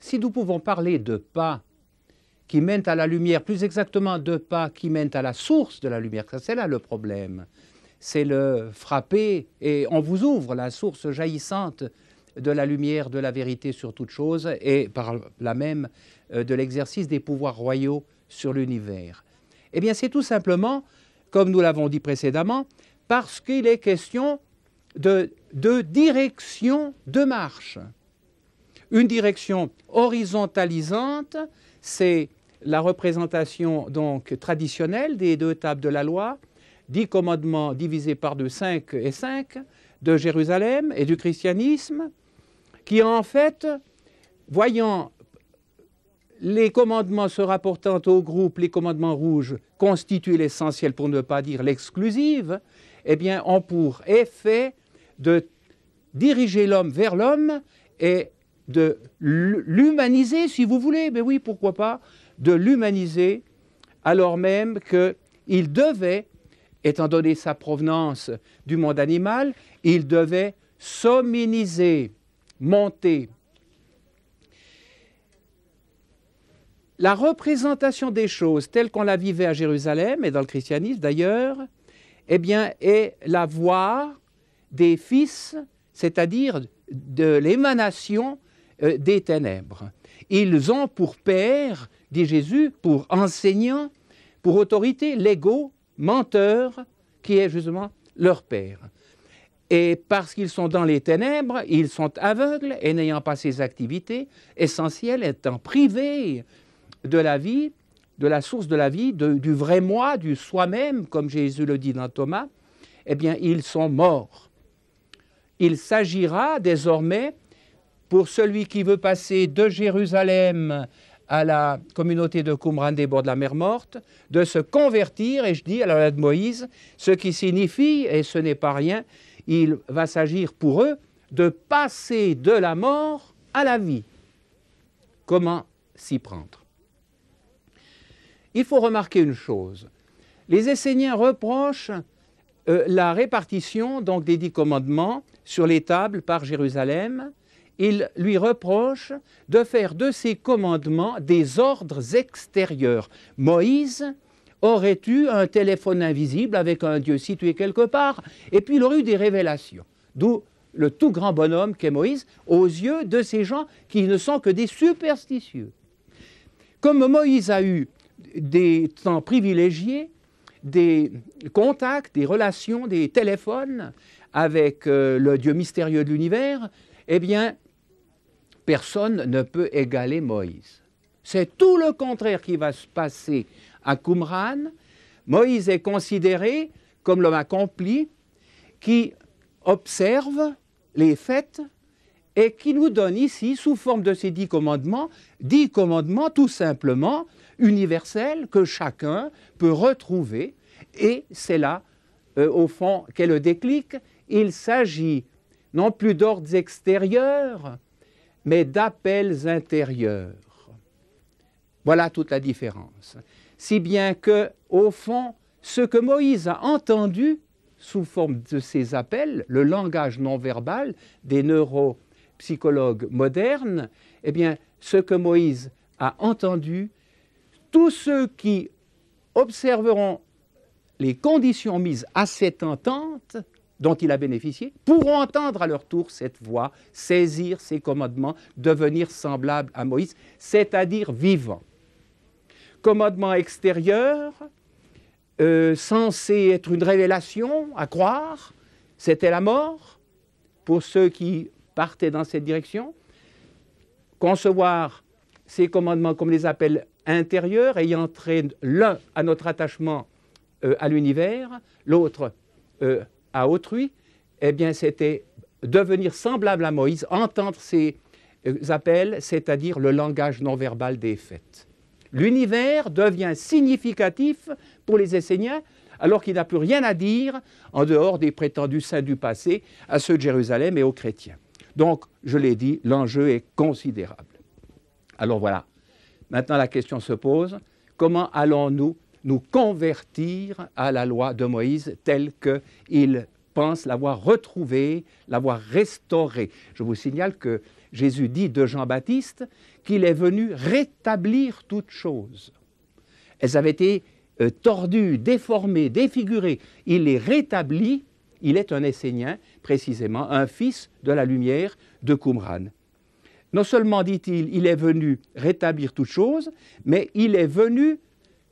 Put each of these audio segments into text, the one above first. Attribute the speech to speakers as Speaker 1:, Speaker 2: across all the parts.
Speaker 1: si nous pouvons parler de pas qui mènent à la lumière, plus exactement de pas qui mènent à la source de la lumière, c'est là le problème. C'est le frapper et on vous ouvre la source jaillissante de la lumière, de la vérité sur toute chose et par là même de l'exercice des pouvoirs royaux sur l'univers. Eh bien, c'est tout simplement, comme nous l'avons dit précédemment, parce qu'il est question de direction de marche. Une direction horizontalisante, c'est la représentation donc traditionnelle des 2 tables de la loi, 10 commandements divisés par 2, 5 et 5, de Jérusalem et du christianisme, qui en fait, voyant les commandements se rapportant au groupe, les commandements rouges, constituent l'essentiel pour ne pas dire l'exclusive, eh bien, ont pour effet de diriger l'homme vers l'homme et de l'humaniser, si vous voulez, mais oui, pourquoi pas, de l'humaniser, alors même qu'il devait, étant donné sa provenance du monde animal, il devait s'hominiser, monter. La représentation des choses telle qu'on la vivait à Jérusalem et dans le christianisme d'ailleurs, eh bien, est la voie des fils, c'est-à-dire de l'émanation des ténèbres. Ils ont pour père, dit Jésus, pour enseignant, pour autorité, l'ego, menteur, qui est justement leur père. Et parce qu'ils sont dans les ténèbres, ils sont aveugles et n'ayant pas ces activités essentielles, étant privés de la vie, de la source de la vie, du vrai moi, du soi-même, comme Jésus le dit dans Thomas, eh bien, ils sont morts. Il s'agira désormais, pour celui qui veut passer de Jérusalem à la communauté de Qumran des bords de la mer Morte, de se convertir, et je dis à la loi de Moïse, ce qui signifie, et ce n'est pas rien, il va s'agir pour eux de passer de la mort à la vie. Comment s'y prendre? Il faut remarquer une chose. Les Esséniens reprochent la répartition donc, des 10 commandements sur les tables par Jérusalem. Ils lui reprochent de faire de ces commandements des ordres extérieurs. Moïse aurait eu un téléphone invisible avec un Dieu situé quelque part, et puis il aurait eu des révélations. D'où le tout grand bonhomme qu'est Moïse, aux yeux de ces gens qui ne sont que des superstitieux. Comme Moïse a eu des temps privilégiés, des contacts, des relations, des téléphones avec le Dieu mystérieux de l'univers, eh bien, personne ne peut égaler Moïse. C'est tout le contraire qui va se passer à Qumran. Moïse est considéré comme l'homme accompli qui observe les faits et qui nous donne ici, sous forme de ces 10 commandements tout simplement universels que chacun peut retrouver. Et c'est là, au fond, qu'est le déclic. Il s'agit non plus d'ordres extérieurs, mais d'appels intérieurs. Voilà toute la différence. Si bien que, au fond, ce que Moïse a entendu sous forme de ces appels, le langage non verbal des neuropsychologues modernes, eh bien, ce que Moïse a entendu, tous ceux qui observeront les conditions mises à cette entente dont il a bénéficié, pourront entendre à leur tour cette voix, saisir ces commandements, devenir semblables à Moïse, c'est-à-dire vivants. Commandement extérieur, censé être une révélation à croire, c'était la mort pour ceux qui partaient dans cette direction. Concevoir ces commandements comme les appels intérieurs, ayant trait l'un à notre attachement à l'univers, l'autre à autrui, eh bien c'était devenir semblable à Moïse, entendre ces appels, c'est-à-dire le langage non verbal des faits. L'univers devient significatif pour les Esséniens, alors qu'il n'a plus rien à dire en dehors des prétendus saints du passé à ceux de Jérusalem et aux chrétiens. Donc, je l'ai dit, l'enjeu est considérable. Alors voilà, maintenant la question se pose, comment allons-nous nous convertir à la loi de Moïse telle qu'il pense l'avoir retrouvée, l'avoir restaurée? Je vous signale que Jésus dit de Jean-Baptiste qu'il est venu rétablir toutes choses. Elles avaient été tordues, déformées, défigurées. Il les rétablit, il est un Essénien, précisément, un fils de la lumière de Qumran. Non seulement, dit-il, il est venu rétablir toutes choses, mais il est venu,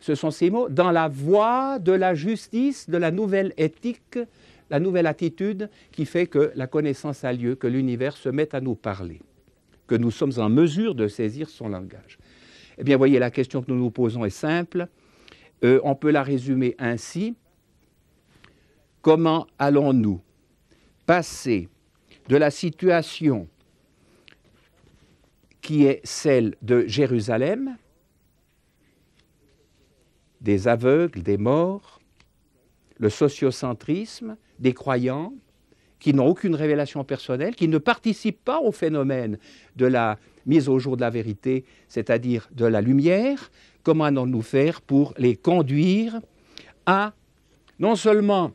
Speaker 1: ce sont ces mots, dans la voie de la justice, de la nouvelle éthique, la nouvelle attitude qui fait que la connaissance a lieu, que l'univers se met à nous parler, que nous sommes en mesure de saisir son langage. Eh bien, voyez, la question que nous nous posons est simple. On peut la résumer ainsi. Comment allons-nous passer de la situation qui est celle de Jérusalem, des aveugles, des morts, le sociocentrisme, des croyants qui n'ont aucune révélation personnelle, qui ne participent pas au phénomène de la mise au jour de la vérité, c'est-à-dire de la lumière. Comment allons-nous faire pour les conduire à non seulement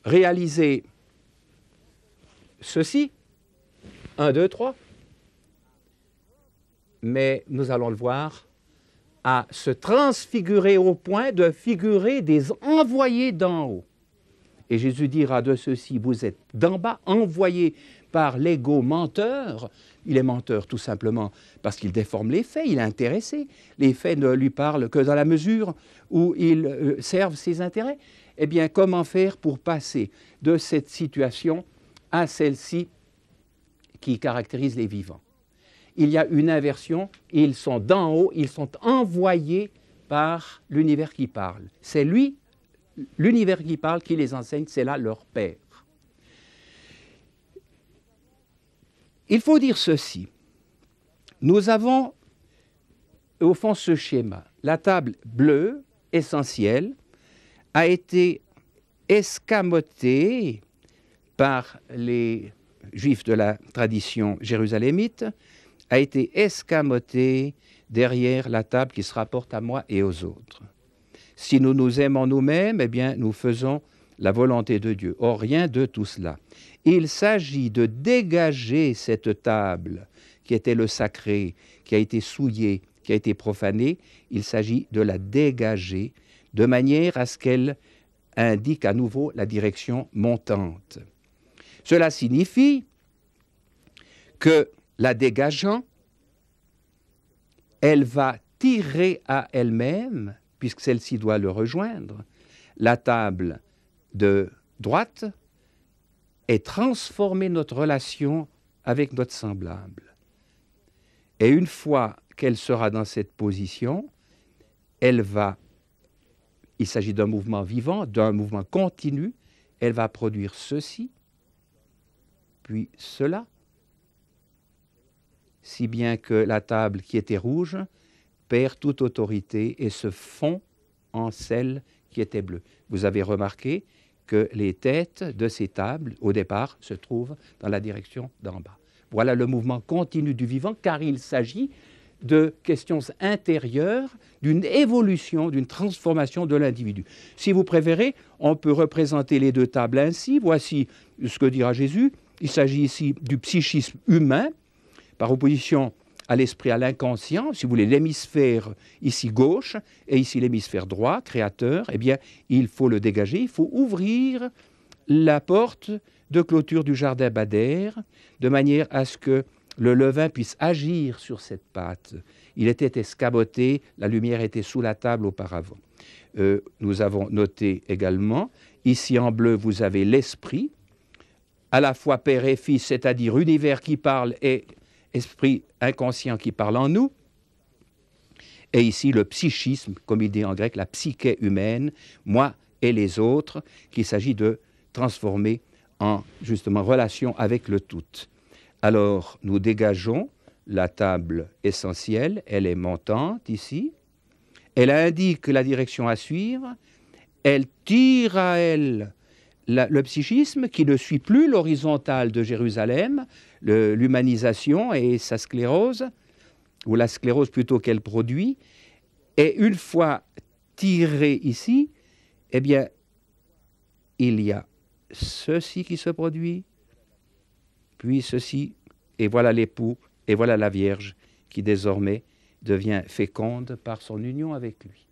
Speaker 1: réaliser ceci, 1, 2, 3, mais nous allons le voir, à se transfigurer au point de figurer des envoyés d'en haut. Et Jésus dira de ceux-ci, vous êtes d'en bas, envoyés par l'ego menteur. Il est menteur tout simplement parce qu'il déforme les faits, il est intéressé. Les faits ne lui parlent que dans la mesure où ils servent ses intérêts. Eh bien, comment faire pour passer de cette situation à celle-ci qui caractérise les vivants? Il y a une inversion, ils sont d'en haut, ils sont envoyés par l'univers qui parle. C'est lui, l'univers qui parle, qui les enseigne, c'est là leur père. Il faut dire ceci, nous avons au fond ce schéma. La table bleue, essentielle, a été escamotée par les Juifs de la tradition jérusalémite, a été escamotée derrière la table qui se rapporte à moi et aux autres. Si nous nous aimons nous-mêmes, eh bien, nous faisons la volonté de Dieu. Or, rien de tout cela. Il s'agit de dégager cette table qui était le sacré, qui a été souillée, qui a été profanée. Il s'agit de la dégager de manière à ce qu'elle indique à nouveau la direction montante. Cela signifie que la dégageant, elle va tirer à elle-même, puisque celle-ci doit le rejoindre, la table de droite et transformer notre relation avec notre semblable. Et une fois qu'elle sera dans cette position, il s'agit d'un mouvement vivant, d'un mouvement continu, elle va produire ceci, puis cela, si bien que la table qui était rouge perd toute autorité et se fond en celle qui était bleue. Vous avez remarqué que les têtes de ces tables, au départ, se trouvent dans la direction d'en bas. Voilà le mouvement continu du vivant, car il s'agit de questions intérieures, d'une évolution, d'une transformation de l'individu. Si vous préférez, on peut représenter les deux tables ainsi. Voici ce que dira Jésus. Il s'agit ici du psychisme humain, par opposition à l'esprit, à l'inconscient, si vous voulez, l'hémisphère ici gauche et ici l'hémisphère droit, créateur, eh bien, il faut le dégager, il faut ouvrir la porte de clôture du jardin Bader, de manière à ce que le levain puisse agir sur cette pâte. Il était escamoté, la lumière était sous la table auparavant. Nous avons noté également, ici en bleu, vous avez l'esprit, à la fois Père et Fils, c'est-à-dire univers qui parle et esprit inconscient qui parle en nous, et ici le psychisme, comme il dit en grec, la psyché humaine, moi et les autres, qu'il s'agit de transformer en justement relation avec le tout. Alors nous dégageons la table essentielle, elle est montante ici, elle indique la direction à suivre, elle tire à elle le psychisme qui ne suit plus l'horizontale de Jérusalem, l'humanisation et sa sclérose, ou la sclérose plutôt qu'elle produit, et une fois tiré ici, eh bien, il y a ceci qui se produit, puis ceci, et voilà l'époux, et voilà la Vierge qui désormais devient féconde par son union avec lui.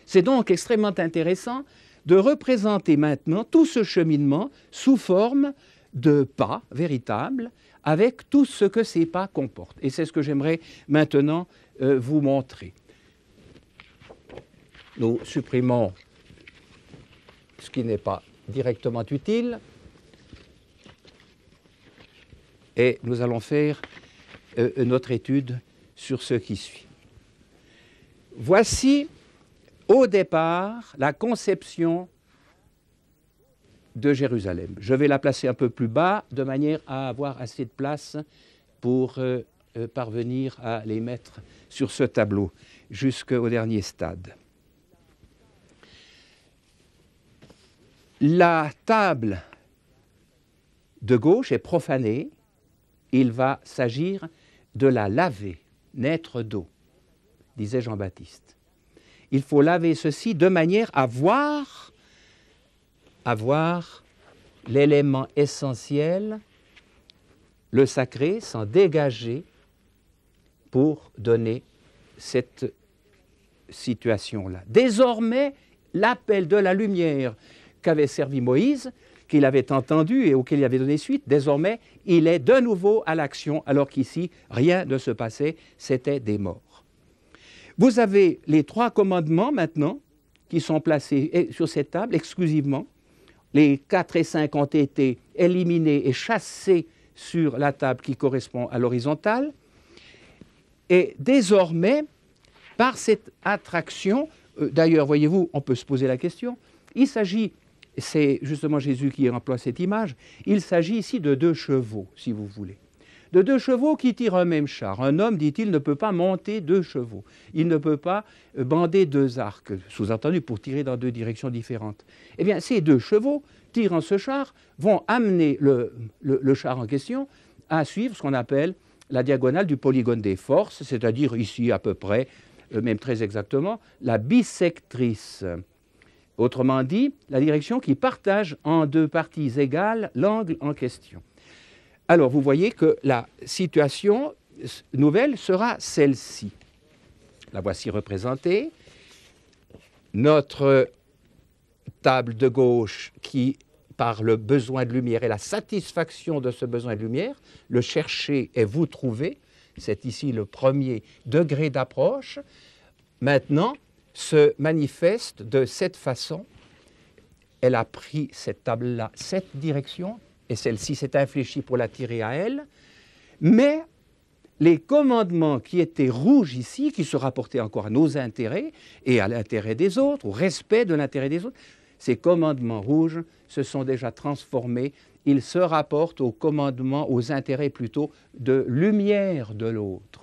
Speaker 1: C'est donc extrêmement intéressant de représenter maintenant tout ce cheminement sous forme de pas véritables, avec tout ce que ces pas comportent. Et c'est ce que j'aimerais maintenant vous montrer. Nous supprimons ce qui n'est pas directement utile et nous allons faire notre étude sur ce qui suit. Voici au départ la conception de Jérusalem. Je vais la placer un peu plus bas de manière à avoir assez de place pour parvenir à les mettre sur ce tableau jusqu'au dernier stade. La table de gauche est profanée. Il va s'agir de la laver, naître d'eau, disait Jean-Baptiste. Il faut laver ceci de manière à voir l'élément essentiel, le sacré, s'en dégager pour donner cette situation-là. Désormais, l'appel de la lumière qu'avait servi Moïse, qu'il avait entendu et auquel il avait donné suite, désormais, il est de nouveau à l'action, alors qu'ici, rien ne se passait, c'était des morts. Vous avez les 3 commandements maintenant qui sont placés sur cette table exclusivement. Les 4 et 5 ont été éliminés et chassés sur la table qui correspond à l'horizontale. Et désormais, par cette attraction, d'ailleurs, voyez-vous, on peut se poser la question, il s'agit, c'est justement Jésus qui emploie cette image, il s'agit ici de 2 chevaux, si vous voulez. De 2 chevaux qui tirent un même char. Un homme, dit-il, ne peut pas monter 2 chevaux. Il ne peut pas bander 2 arcs, sous-entendu pour tirer dans 2 directions différentes. Eh bien, ces 2 chevaux, tirant ce char, vont amener le char en question à suivre ce qu'on appelle la diagonale du polygone des forces, c'est-à-dire ici à peu près, même très exactement, la bissectrice. Autrement dit, la direction qui partage en 2 parties égales l'angle en question. Alors, vous voyez que la situation nouvelle sera celle-ci. La voici représentée. Notre table de gauche qui, par le besoin de lumière et la satisfaction de ce besoin de lumière, le chercher et vous trouver, c'est ici le premier degré d'approche, maintenant se manifeste de cette façon. Elle a pris cette table-là, cette direction, et celle-ci s'est infléchie pour la tirer à elle, mais les commandements qui étaient rouges ici, qui se rapportaient encore à nos intérêts et à l'intérêt des autres, au respect de l'intérêt des autres, ces commandements rouges se sont déjà transformés, ils se rapportent aux commandements, aux intérêts plutôt de lumière de l'autre.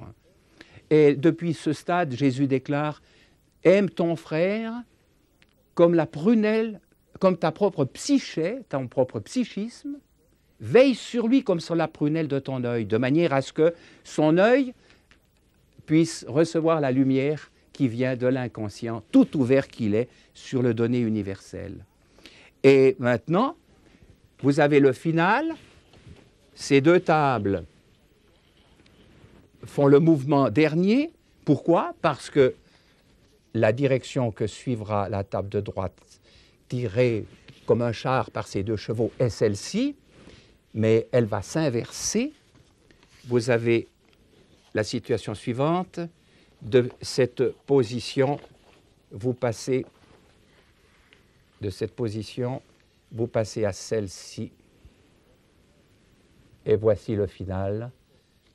Speaker 1: Et depuis ce stade, Jésus déclare « Aime ton frère comme la prunelle, comme ta propre psyché, ton propre psychisme, veille sur lui comme sur la prunelle de ton œil, de manière à ce que son œil puisse recevoir la lumière qui vient de l'inconscient, tout ouvert qu'il est sur le donné universel. » Et maintenant, vous avez le final. Ces 2 tables font le mouvement dernier. Pourquoi? Parce que la direction que suivra la table de droite, tirée comme un char par ces 2 chevaux, est celle-ci, mais elle va s'inverser. Vous avez la situation suivante. De cette position, vous passez à celle-ci. Et voici le final.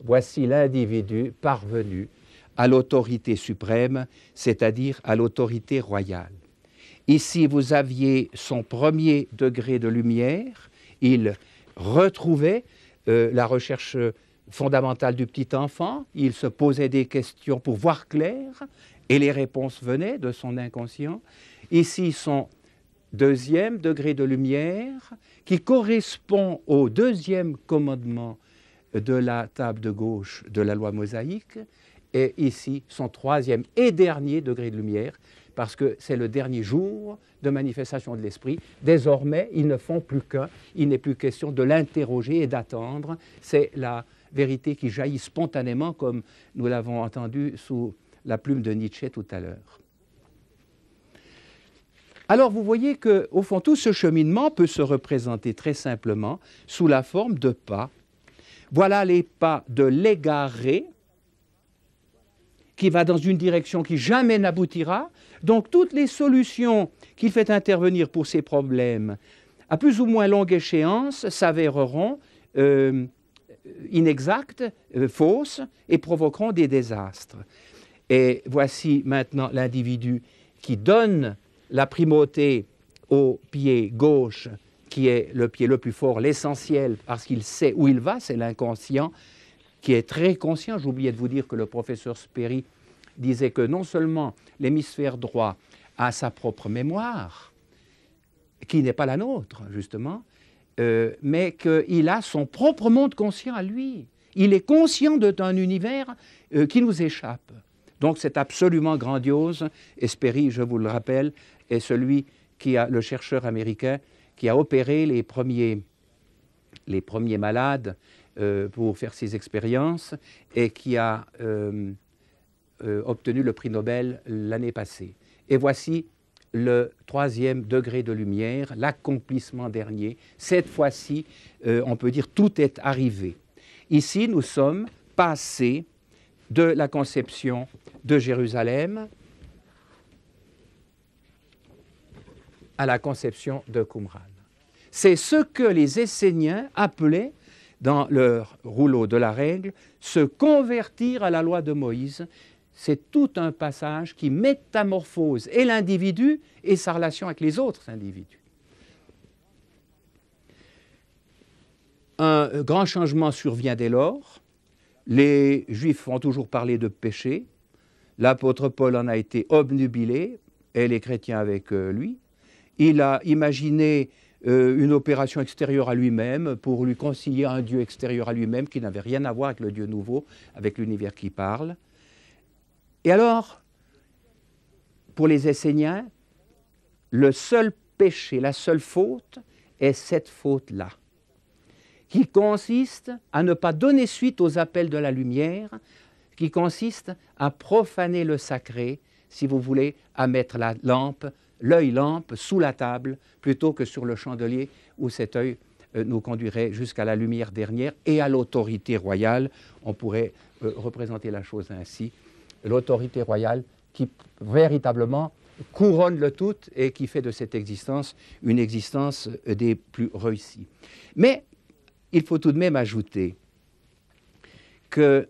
Speaker 1: Voici l'individu parvenu à l'autorité suprême, c'est-à-dire à l'autorité royale. Ici, vous aviez son premier degré de lumière. Il retrouvait la recherche fondamentale du petit enfant. Il se posait des questions pour voir clair et les réponses venaient de son inconscient. Ici, son 2e degré de lumière qui correspond au 2e commandement de la table de gauche de la loi mosaïque et ici son 3e et dernier degré de lumière parce que c'est le dernier jour de manifestation de l'esprit. Désormais, ils ne font plus qu'un, il n'est plus question de l'interroger et d'attendre, c'est la vérité qui jaillit spontanément, comme nous l'avons entendu sous la plume de Nietzsche tout à l'heure. Alors vous voyez qu'au fond, tout ce cheminement peut se représenter très simplement sous la forme de pas. Voilà les pas de l'égaré, qui va dans une direction qui jamais n'aboutira. Donc toutes les solutions qu'il fait intervenir pour ces problèmes, à plus ou moins longue échéance, s'avéreront inexactes, fausses, et provoqueront des désastres. Et voici maintenant l'individu qui donne la primauté au pied gauche, qui est le pied le plus fort, l'essentiel, parce qu'il sait où il va, c'est l'inconscient, qui est très conscient. J'oubliais de vous dire que le professeur Sperry disait que non seulement l'hémisphère droit a sa propre mémoire, qui n'est pas la nôtre, justement, mais qu'il a son propre monde conscient à lui. Il est conscient d'un univers qui nous échappe. Donc c'est absolument grandiose, et Sperry, je vous le rappelle, est celui le chercheur américain qui a opéré les premiers malades pour faire ses expériences et qui a obtenu le prix Nobel l'année passée. Et voici le 3e degré de lumière, l'accomplissement dernier. Cette fois-ci, on peut dire tout est arrivé. Ici, nous sommes passés de la conception de Jérusalem à la conception de Qumran. C'est ce que les Esséniens appelaient, dans leur rouleau de la règle, se convertir à la loi de Moïse. C'est tout un passage qui métamorphose et l'individu et sa relation avec les autres individus. Un grand changement survient dès lors. Les Juifs ont toujours parlé de péché. L'apôtre Paul en a été obnubilé, et les chrétiens avec lui. Il a imaginé une opération extérieure à lui-même pour lui concilier un Dieu extérieur à lui-même qui n'avait rien à voir avec le Dieu nouveau, avec l'univers qui parle. Et alors, pour les Esséniens, le seul péché, la seule faute est cette faute-là, qui consiste à ne pas donner suite aux appels de la lumière, qui consiste à profaner le sacré, si vous voulez, à mettre la lampe, l'œil lampe sous la table, plutôt que sur le chandelier où cet œil nous conduirait jusqu'à la lumière dernière et à l'autorité royale. On pourrait représenter la chose ainsi, l'autorité royale qui véritablement couronne le tout et qui fait de cette existence une existence des plus réussies. Mais il faut tout de même ajouter qu'il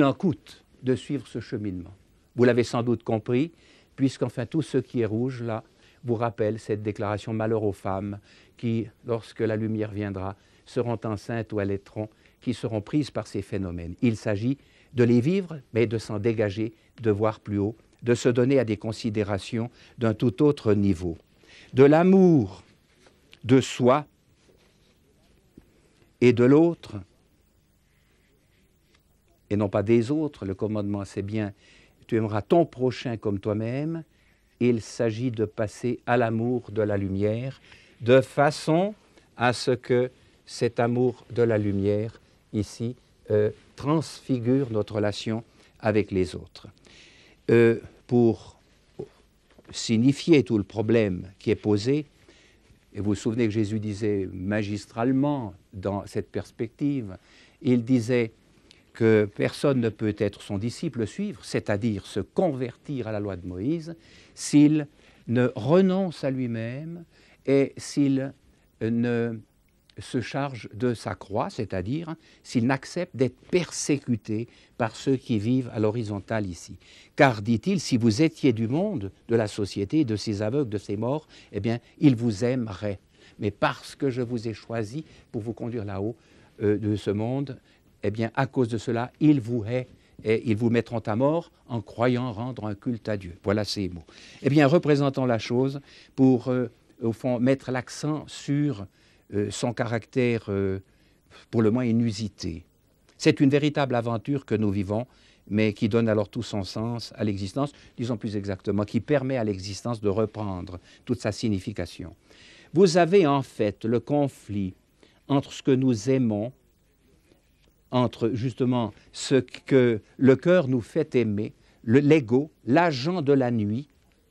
Speaker 1: en coûte de suivre ce cheminement. Vous l'avez sans doute compris, puisqu'enfin tout ce qui est rouge, là, vous rappelle cette déclaration « Malheur aux femmes qui, lorsque la lumière viendra, seront enceintes ou allaiteront, qui seront prises par ces phénomènes. » Il s'agit de les vivre, mais de s'en dégager, de voir plus haut, de se donner à des considérations d'un tout autre niveau. De l'amour de soi et de l'autre, et non pas des autres, le commandement c'est bien « tu aimeras ton prochain comme toi-même », il s'agit de passer à l'amour de la lumière, de façon à ce que cet amour de la lumière, ici, transfigure notre relation avec les autres. Pour signifier tout le problème qui est posé, et vous vous souvenez que Jésus disait magistralement dans cette perspective, il disait que personne ne peut être son disciple, suivre, c'est-à-dire se convertir à la loi de Moïse, s'il ne renonce à lui-même et s'il ne se charge de sa croix, c'est-à-dire s'il n'accepte d'être persécuté par ceux qui vivent à l'horizontale ici. Car, dit-il, si vous étiez du monde, de la société, de ces aveugles, de ces morts, eh bien, il vous aimerait. Mais parce que je vous ai choisi pour vous conduire là-haut de ce monde, eh bien, à cause de cela, il vous hait et ils vous mettront à mort en croyant rendre un culte à Dieu. Voilà ces mots. Eh bien, représentons la chose pour, au fond, mettre l'accent sur son caractère pour le moins inusité. C'est une véritable aventure que nous vivons, mais qui donne alors tout son sens à l'existence, disons plus exactement, qui permet à l'existence de reprendre toute sa signification. Vous avez en fait le conflit entre ce que nous aimons, entre justement ce que le cœur nous fait aimer, l'ego, l'agent de la nuit,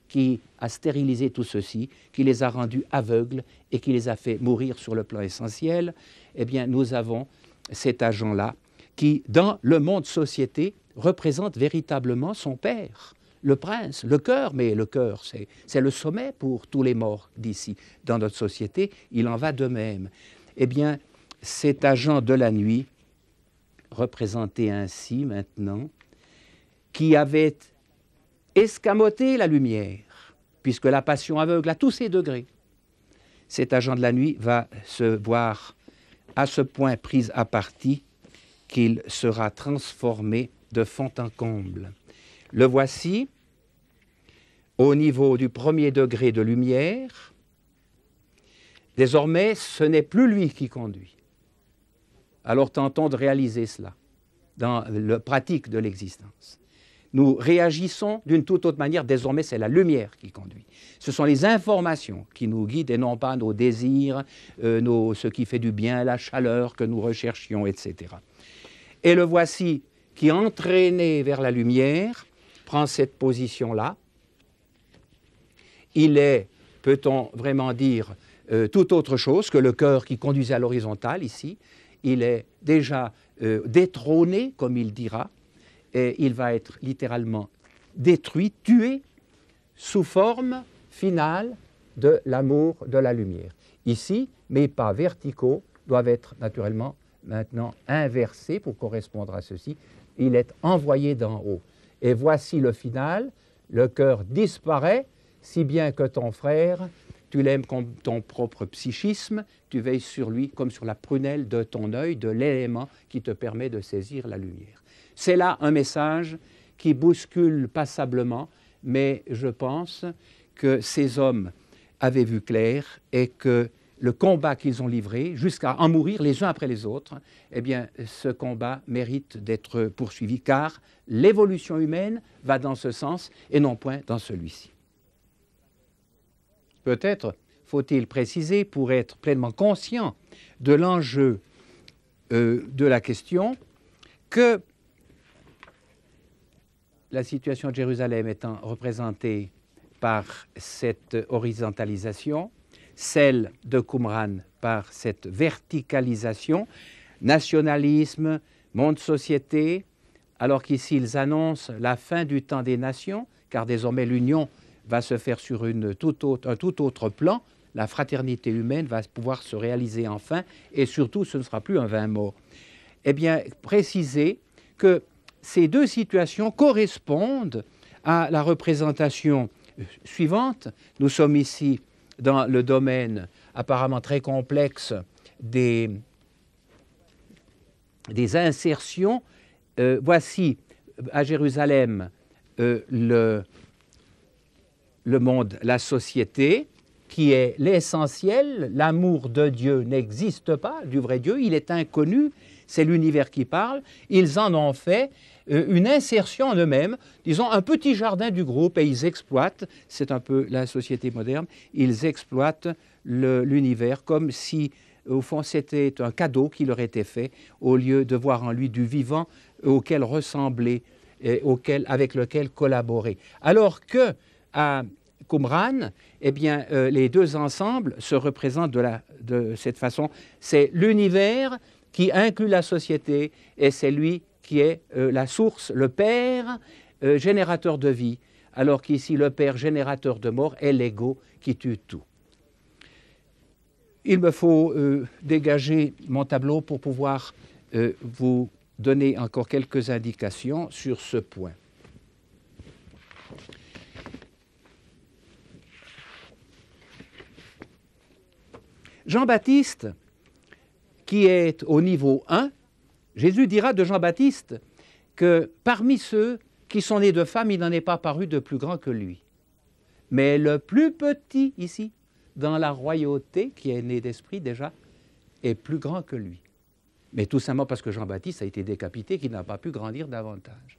Speaker 1: qui a stérilisé tout ceci, qui les a rendus aveugles et qui les a fait mourir sur le plan essentiel. Eh bien, nous avons cet agent-là qui, dans le monde société, représente véritablement son père, le prince, le cœur. Mais le cœur, c'est le sommet pour tous les morts d'ici. Dans notre société, il en va de même. Eh bien, cet agent de la nuit, représenté ainsi maintenant, qui avait escamoté la lumière, puisque la passion aveugle à tous ses degrés, cet agent de la nuit va se voir à ce point pris à partie qu'il sera transformé de fond en comble. Le voici au niveau du premier degré de lumière. Désormais, ce n'est plus lui qui conduit. Alors tentons de réaliser cela dans la pratique de l'existence. Nous réagissons d'une toute autre manière. Désormais, c'est la lumière qui conduit. Ce sont les informations qui nous guident et non pas nos désirs, ce qui fait du bien, la chaleur que nous recherchions, etc. Et le voici qui, entraîné vers la lumière, prend cette position-là. Il est, peut-on vraiment dire, tout autre chose que le cœur qui conduisait à l'horizontale ici. Il est déjà détrôné, comme il dira, et il va être littéralement détruit, tué, sous forme finale de l'amour de la lumière. Ici, mes pas verticaux doivent être naturellement maintenant inversés pour correspondre à ceci. Il est envoyé d'en haut. Et voici le final, le cœur disparaît, si bien que ton frère, tu l'aimes comme ton propre psychisme, tu veilles sur lui comme sur la prunelle de ton œil, de l'élément qui te permet de saisir la lumière. C'est là un message qui bouscule passablement, mais je pense que ces hommes avaient vu clair et que le combat qu'ils ont livré, jusqu'à en mourir les uns après les autres, eh bien, ce combat mérite d'être poursuivi, car l'évolution humaine va dans ce sens et non point dans celui-ci. Peut-être faut-il préciser, pour être pleinement conscient de l'enjeu de la question, que la situation de Jérusalem étant représentée par cette horizontalisation, celle de Qumran par cette verticalisation, nationalisme, monde-société, alors qu'ici ils annoncent la fin du temps des nations, car désormais l'union va se faire sur un tout autre plan, la fraternité humaine va pouvoir se réaliser enfin, et surtout ce ne sera plus un vain mot. Eh bien, préciser que ces deux situations correspondent à la représentation suivante. Nous sommes ici dans le domaine apparemment très complexe des insertions. Voici à Jérusalem le monde, la société, qui est l'essentiel. L'amour de Dieu n'existe pas, du vrai Dieu, il est inconnu, c'est l'univers qui parle. Ils en ont fait une insertion en eux-mêmes, disons un petit jardin du groupe, et ils exploitent, c'est un peu la société moderne, ils exploitent l'univers comme si, au fond, c'était un cadeau qui leur était fait, au lieu de voir en lui du vivant auquel ressembler, avec lequel collaborer. Alors que à Qumran, eh bien, les deux ensembles se représentent de cette façon. C'est l'univers qui inclut la société et c'est lui qui est la source, le Père générateur de vie, alors qu'ici le Père générateur de mort est l'ego qui tue tout. Il me faut dégager mon tableau pour pouvoir vous donner encore quelques indications sur ce point. Jean-Baptiste, qui est au niveau 1, Jésus dira de Jean-Baptiste que parmi ceux qui sont nés de femmes, il n'en est pas paru de plus grand que lui. Mais le plus petit ici, dans la royauté, qui est né d'esprit déjà, est plus grand que lui. mais tout simplement parce que Jean-Baptiste a été décapité, qu'il n'a pas pu grandir davantage.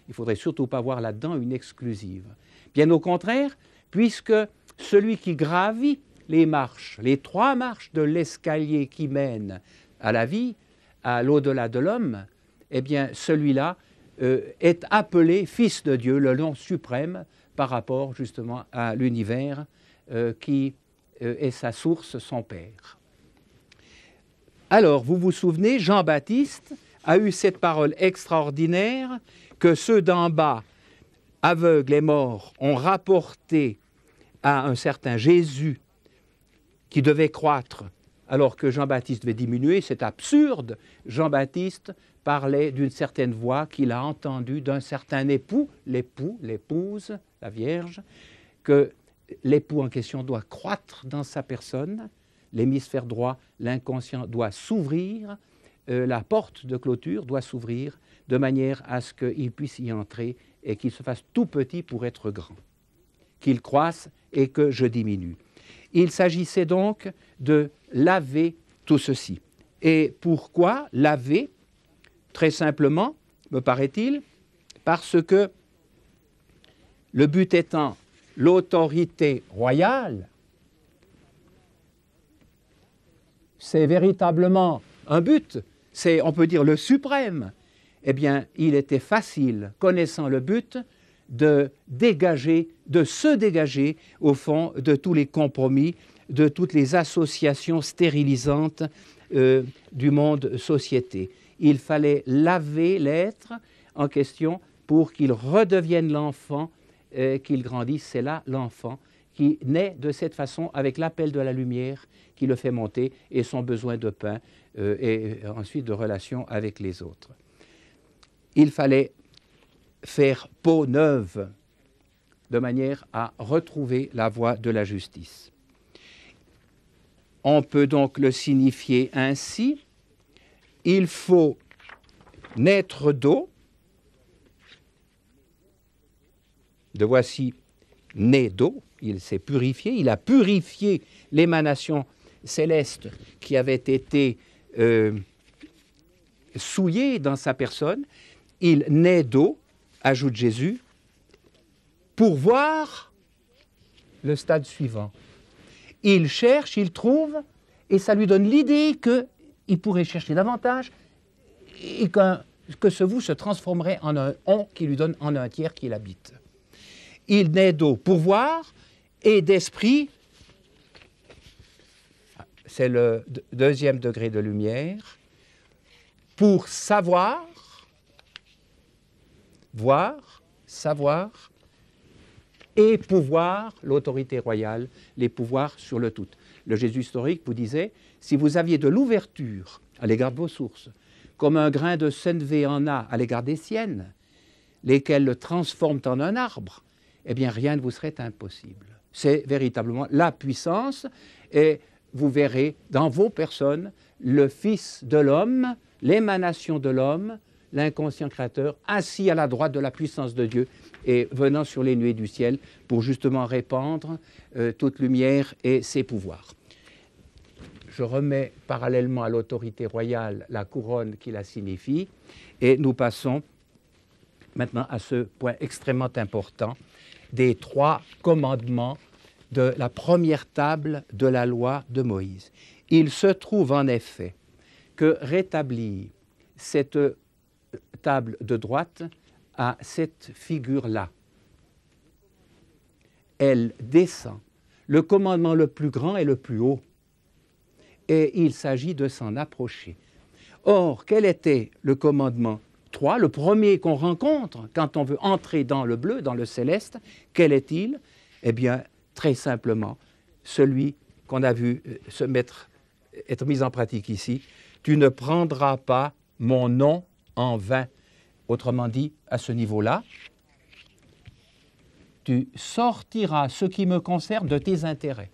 Speaker 1: Il ne faudrait surtout pas voir là-dedans une exclusive. Bien au contraire, puisque celui qui gravit les marches, les 3 marches de l'escalier qui mène à la vie, à l'au-delà de l'homme, eh bien celui-là est appelé Fils de Dieu, le nom suprême par rapport justement à l'univers qui est sa source, son Père. Alors, vous vous souvenez, Jean-Baptiste a eu cette parole extraordinaire que ceux d'en bas, aveugles et morts, ont rapporté à un certain Jésus qui devait croître alors que Jean-Baptiste devait diminuer. C'est absurde. Jean-Baptiste parlait d'une certaine voix qu'il a entendue d'un certain époux, l'épouse, la Vierge, que l'époux en question doit croître dans sa personne, l'hémisphère droit, l'inconscient doit s'ouvrir, la porte de clôture doit s'ouvrir de manière à ce qu'il puisse y entrer et qu'il se fasse tout petit pour être grand, qu'il croisse et que je diminue. Il s'agissait donc de laver tout ceci. Et pourquoi laver? Très simplement, me paraît-il, parce que le but étant l'autorité royale, c'est véritablement un but, c'est, on peut dire, le suprême. Eh bien, il était facile, connaissant le but, de se dégager, au fond, de tous les compromis, de toutes les associations stérilisantes du monde société. Il fallait laver l'être en question pour qu'il redevienne l'enfant, qu'il grandisse. C'est là l'enfant qui naît de cette façon avec l'appel de la lumière qui le fait monter et son besoin de pain et ensuite de relation avec les autres. Il fallait faire peau neuve de manière à retrouver la voie de la justice. On peut donc le signifier ainsi: il faut naître d'eau, de voici né d'eau, il s'est purifié, il a purifié l'émanation céleste qui avait été souillée dans sa personne, il naît d'eau, ajoute Jésus, pour voir le stade suivant. Il cherche, il trouve, et ça lui donne l'idée qu'il pourrait chercher davantage et que ce vous se transformerait en un on qui lui donne en un tiers qui l'habite. Il naît d'eau pour voir et d'esprit, c'est le deuxième degré de lumière, pour savoir, voir, savoir, et pouvoir, l'autorité royale, les pouvoirs sur le tout. Le Jésus historique vous disait, si vous aviez de l'ouverture à l'égard de vos sources, comme un grain de sénévé en a à l'égard des siennes, lesquelles le transforment en un arbre, eh bien rien ne vous serait impossible. C'est véritablement la puissance, et vous verrez dans vos personnes le Fils de l'homme, l'émanation de l'homme, l'inconscient créateur, assis à la droite de la puissance de Dieu et venant sur les nuées du ciel pour justement répandre toute lumière et ses pouvoirs. Je remets parallèlement à l'autorité royale la couronne qui la signifie et nous passons maintenant à ce point extrêmement important des 3 commandements de la première table de la loi de Moïse. Il se trouve en effet que rétablir cette table de droite à cette figure-là. Elle descend. Le commandement le plus grand est le plus haut. Et il s'agit de s'en approcher. Or, quel était le commandement 3, le premier qu'on rencontre quand on veut entrer dans le bleu, dans le céleste? Quel est-il? Eh bien, très simplement, celui qu'on a vu être mis en pratique ici. Tu ne prendras pas mon nom en vain. Autrement dit, à ce niveau-là, tu sortiras ce qui me concerne de tes intérêts.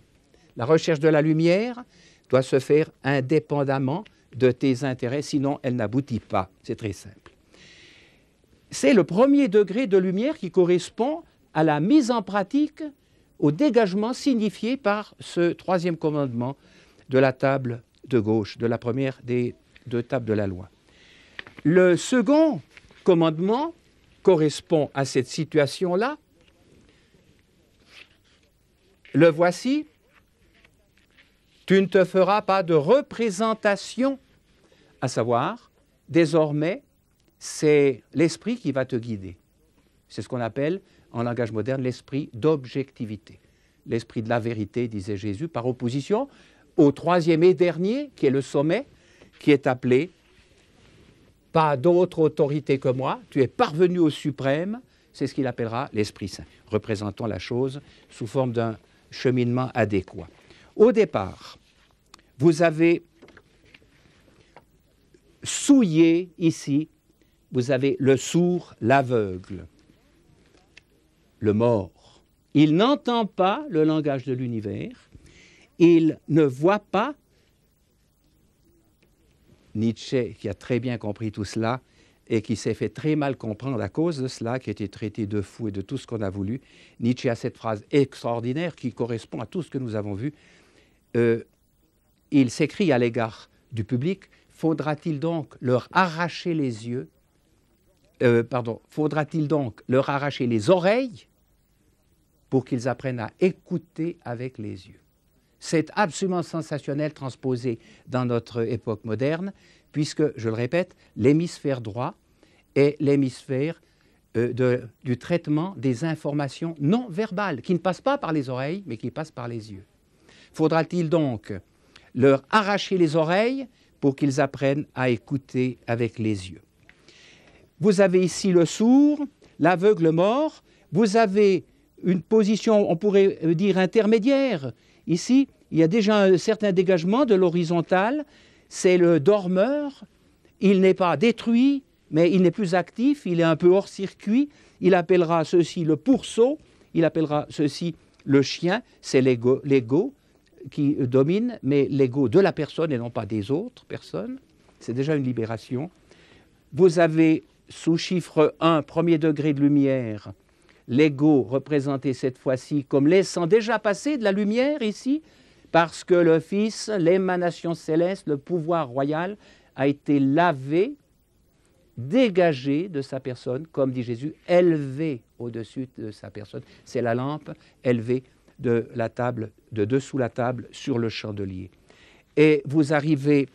Speaker 1: La recherche de la lumière doit se faire indépendamment de tes intérêts, sinon elle n'aboutit pas. C'est très simple. C'est le premier degré de lumière qui correspond à la mise en pratique, au dégagement signifié par ce 3e commandement de la table de gauche, de la première des deux tables de la loi. Le second commandement correspond à cette situation-là. Le voici, tu ne te feras pas de représentation, à savoir, désormais, c'est l'esprit qui va te guider. C'est ce qu'on appelle, en langage moderne, l'esprit d'objectivité. L'esprit de la vérité, disait Jésus, par opposition au troisième et dernier, qui est le sommet, qui est appelé « pas d'autre autorité que moi, tu es parvenu au suprême », c'est ce qu'il appellera l'Esprit Saint, représentant la chose sous forme d'un cheminement adéquat. Au départ, vous avez souillé ici, vous avez le sourd, l'aveugle, le mort. Il n'entend pas le langage de l'univers, il ne voit pas. Nietzsche, qui a très bien compris tout cela et qui s'est fait très mal comprendre à cause de cela, qui a été traité de fou et de tout ce qu'on a voulu, Nietzsche a cette phrase extraordinaire qui correspond à tout ce que nous avons vu. Il s'écrie à l'égard du public, faudra-t-il donc leur arracher les yeux, faudra-t-il donc leur arracher les oreilles pour qu'ils apprennent à écouter avec les yeux. C'est absolument sensationnel transposé dans notre époque moderne, puisque, je le répète, l'hémisphère droit est l'hémisphère du traitement des informations non verbales, qui ne passent pas par les oreilles, mais qui passent par les yeux. Faudra-t-il donc leur arracher les oreilles pour qu'ils apprennent à écouter avec les yeux? Vous avez ici le sourd, l'aveugle mort, vous avez une position, on pourrait dire, intermédiaire. Ici, il y a déjà un certain dégagement de l'horizontale, c'est le dormeur, il n'est pas détruit, mais il n'est plus actif, il est un peu hors circuit, il appellera ceci le pourceau, il appellera ceci le chien, c'est l'ego qui domine, mais l'ego de la personne et non pas des autres personnes, c'est déjà une libération. Vous avez sous chiffre 1, premier degré de lumière, l'ego représenté cette fois-ci comme laissant déjà passer de la lumière ici, parce que le Fils, l'émanation céleste, le pouvoir royal, a été lavé, dégagé de sa personne, comme dit Jésus, élevé au-dessus de sa personne. C'est la lampe élevée de la table, de dessous la table, sur le chandelier. Et vous arrivez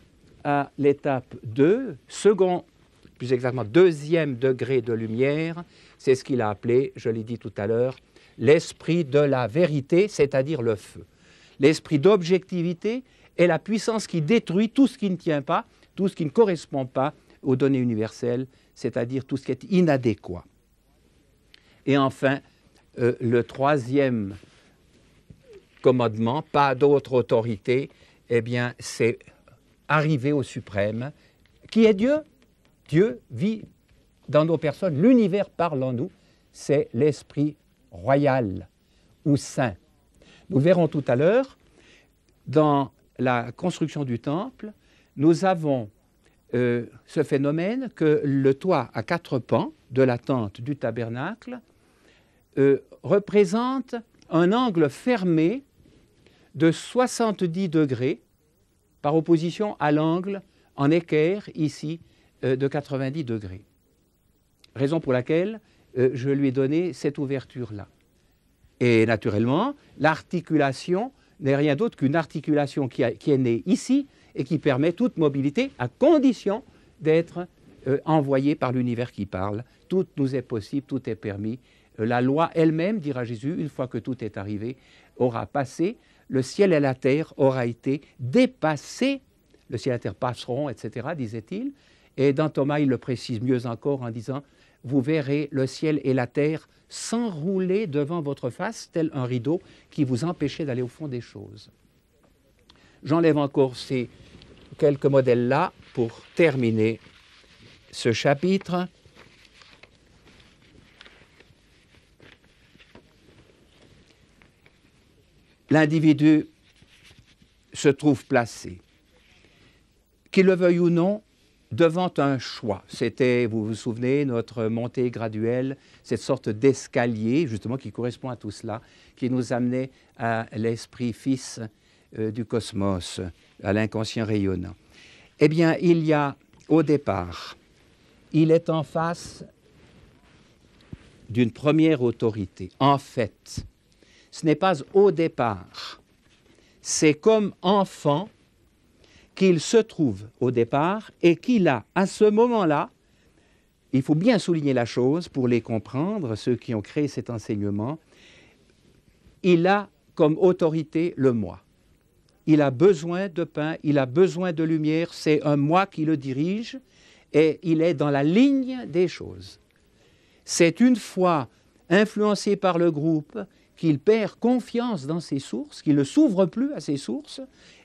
Speaker 1: à l'étape 2, second, plus exactement deuxième degré de lumière, c'est ce qu'il a appelé, je l'ai dit tout à l'heure, l'esprit de la vérité, c'est-à-dire le feu. L'esprit d'objectivité est la puissance qui détruit tout ce qui ne tient pas, tout ce qui ne correspond pas aux données universelles, c'est-à-dire tout ce qui est inadéquat. Et enfin, le troisième commandement, pas d'autre autorité, eh bien, c'est arriver au suprême, qui est Dieu. Dieu vit dans nos personnes, l'univers parle en nous, c'est l'esprit royal ou saint. Nous verrons tout à l'heure, dans la construction du temple, nous avons ce phénomène que le toit à 4 pans de la tente du tabernacle représente un angle fermé de 70 degrés par opposition à l'angle en équerre ici de 90 degrés. Raison pour laquelle je lui ai donné cette ouverture-là. Et naturellement, l'articulation n'est rien d'autre qu'une articulation qui est née ici et qui permet toute mobilité à condition d'être envoyée par l'univers qui parle. Tout nous est possible, tout est permis. La loi elle-même, dira Jésus, une fois que tout est arrivé, aura passé, le ciel et la terre aura été dépassés, le ciel et la terre passeront, etc., disait-il. Et dans Thomas, il le précise mieux encore en disant « Vous verrez le ciel et la terre s'enrouler devant votre face, tel un rideau qui vous empêchait d'aller au fond des choses. » J'enlève encore ces quelques modèles-là pour terminer ce chapitre. L'individu se trouve placé, qu'il le veuille ou non, devant un choix. C'était, vous vous souvenez, notre montée graduelle, cette sorte d'escalier, justement, qui correspond à tout cela, qui nous amenait à l'esprit fils du cosmos, à l'inconscient rayonnant. Eh bien, il y a au départ, il est en face d'une première autorité. En fait, ce n'est pas au départ, c'est comme enfant qu'il se trouve au départ et qu'il a, à ce moment-là, il faut bien souligner la chose pour les comprendre, ceux qui ont créé cet enseignement, il a comme autorité le moi. Il a besoin de pain, il a besoin de lumière, c'est un moi qui le dirige et il est dans la ligne des choses. C'est une fois influencé par le groupe qu'il perd confiance dans ses sources, qu'il ne s'ouvre plus à ses sources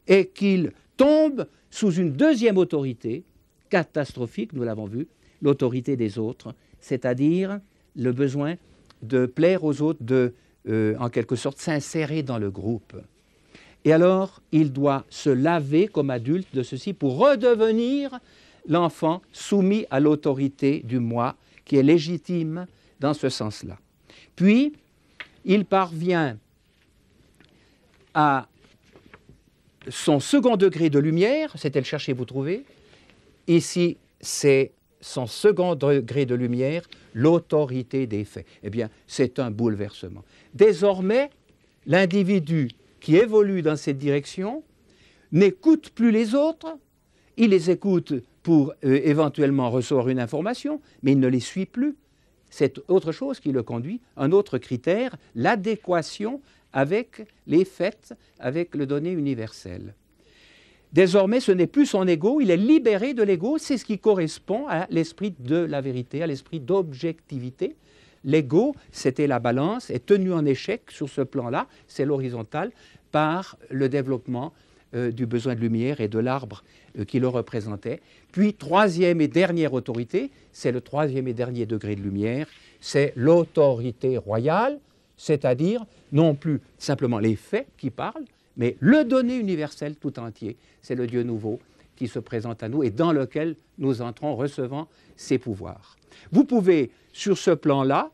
Speaker 1: et qu'il tombe sous une deuxième autorité catastrophique, nous l'avons vu, l'autorité des autres, c'est-à-dire le besoin de plaire aux autres, de, en quelque sorte, s'insérer dans le groupe. Et alors, il doit se laver comme adulte de ceci pour redevenir l'enfant soumis à l'autorité du moi, qui est légitime dans ce sens-là. Puis, il parvient à son second degré de lumière, c'était le chercher, vous trouvez. Ici, c'est son second degré de lumière, l'autorité des faits. Eh bien, c'est un bouleversement. Désormais, l'individu qui évolue dans cette direction n'écoute plus les autres, il les écoute pour éventuellement recevoir une information, mais il ne les suit plus. C'est autre chose qui le conduit, un autre critère, l'adéquation avec les faits, avec le donné universel. Désormais, ce n'est plus son ego, il est libéré de l'ego, c'est ce qui correspond à l'esprit de la vérité, à l'esprit d'objectivité. L'ego, c'était la balance, est tenu en échec sur ce plan-là, c'est l'horizontal, par le développement du besoin de lumière et de l'arbre qui le représentait. Puis, troisième et dernière autorité, c'est le troisième et dernier degré de lumière, c'est l'autorité royale, c'est-à-dire non plus simplement les faits qui parlent, mais le donné universel tout entier. C'est le Dieu nouveau qui se présente à nous et dans lequel nous entrons recevant ses pouvoirs. Vous pouvez, sur ce plan-là,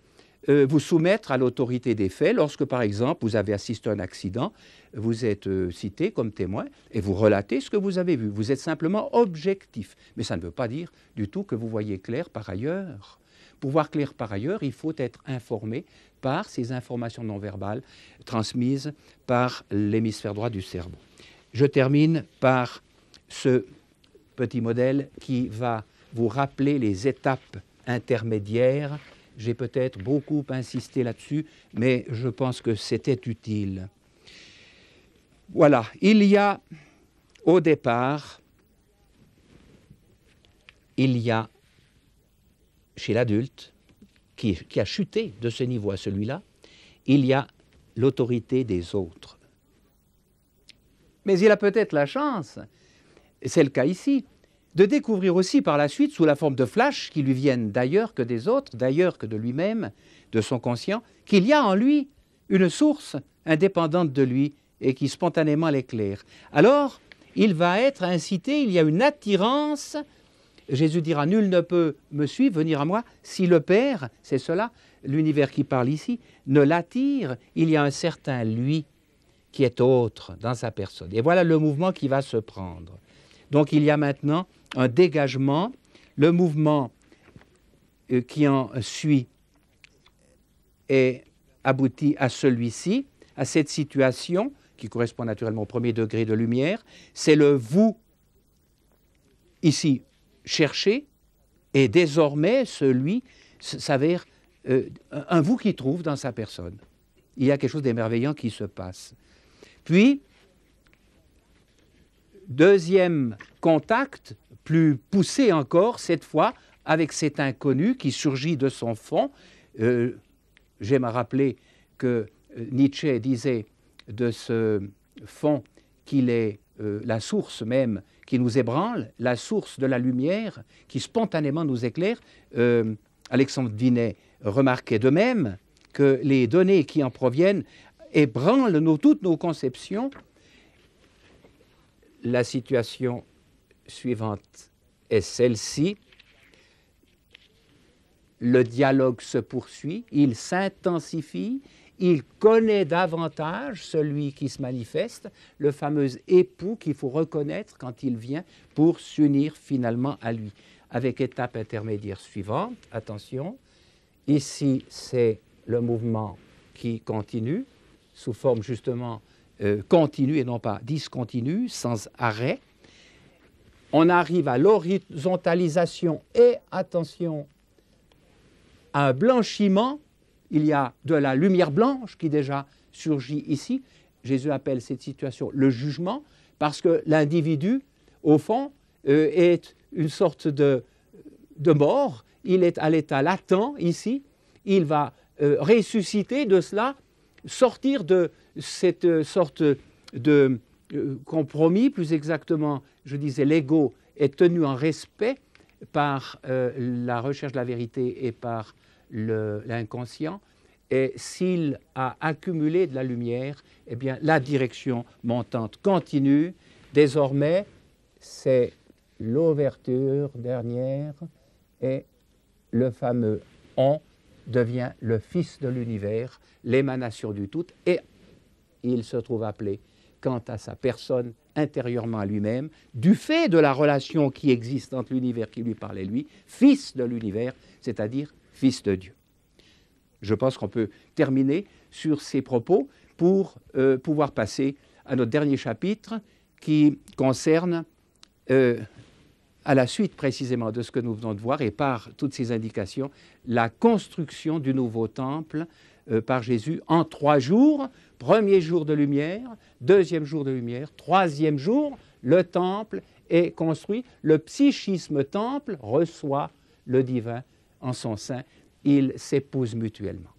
Speaker 1: vous soumettre à l'autorité des faits lorsque, par exemple, vous avez assisté à un accident, vous êtes cité comme témoin et vous relatez ce que vous avez vu. Vous êtes simplement objectif. Mais ça ne veut pas dire du tout que vous voyez clair par ailleurs. Pour voir clair par ailleurs, il faut être informé par ces informations non verbales transmises par l'hémisphère droit du cerveau. Je termine par ce petit modèle qui va vous rappeler les étapes intermédiaires. J'ai peut-être beaucoup insisté là-dessus, mais je pense que c'était utile. Voilà, il y a au départ, il y a chez l'adulte, qui a chuté de ce niveau à celui-là, il y a l'autorité des autres. Mais il a peut-être la chance, c'est le cas ici, de découvrir aussi par la suite, sous la forme de flashs qui lui viennent d'ailleurs que des autres, d'ailleurs que de lui-même, de son conscient, qu'il y a en lui une source indépendante de lui et qui spontanément l'éclaire. Alors, il va être incité, il y a une attirance. Jésus dira, nul ne peut me suivre, venir à moi, si le Père, c'est cela, l'univers qui parle ici, ne l'attire, il y a un certain lui qui est autre dans sa personne. Et voilà le mouvement qui va se prendre. Donc il y a maintenant un dégagement, le mouvement qui en suit est abouti à celui-ci, à cette situation qui correspond naturellement au premier degré de lumière, c'est le vous ici cherché, et désormais celui s'avère un vous qui trouve dans sa personne. Il y a quelque chose d'émerveillant qui se passe. Puis, deuxième contact, plus poussé encore, cette fois, avec cet inconnu qui surgit de son fond. J'aime à rappeler que Nietzsche disait de ce fond qu'il est la source même qui nous ébranle, la source de la lumière qui spontanément nous éclaire. Alexandre Vinet remarquait de même que les données qui en proviennent ébranlent toutes nos conceptions. La situation suivante est celle-ci. Le dialogue se poursuit, il s'intensifie, il connaît davantage celui qui se manifeste, le fameux époux qu'il faut reconnaître quand il vient pour s'unir finalement à lui. Avec étape intermédiaire suivante, attention, ici c'est le mouvement qui continue, sous forme justement continue et non pas discontinue, sans arrêt. On arrive à l'horizontalisation et, attention, à un blanchiment. Il y a de la lumière blanche qui déjà surgit ici. Jésus appelle cette situation le jugement, parce que l'individu, au fond, est une sorte de mort. Il est à l'état latent ici. Il va ressusciter de cela, sortir de cette sorte de compromis, plus exactement, je disais, l'ego est tenu en respect par la recherche de la vérité et par l'inconscient, et s'il a accumulé de la lumière, eh bien, la direction montante continue. Désormais, c'est l'ouverture dernière, et le fameux « on » devient le Fils de l'univers, l'émanation du tout, et il se trouve appelé, quant à sa personne, intérieurement à lui-même, du fait de la relation qui existe entre l'univers qui lui parle et lui, Fils de l'univers, c'est-à-dire Fils de Dieu. Je pense qu'on peut terminer sur ces propos pour pouvoir passer à notre dernier chapitre qui concerne, à la suite précisément de ce que nous venons de voir et par toutes ces indications, la construction du nouveau temple par Jésus en 3 jours. Premier jour de lumière, deuxième jour de lumière, troisième jour, le temple est construit. Le psychisme temple reçoit le divin en son sein. Ils s'épousent mutuellement.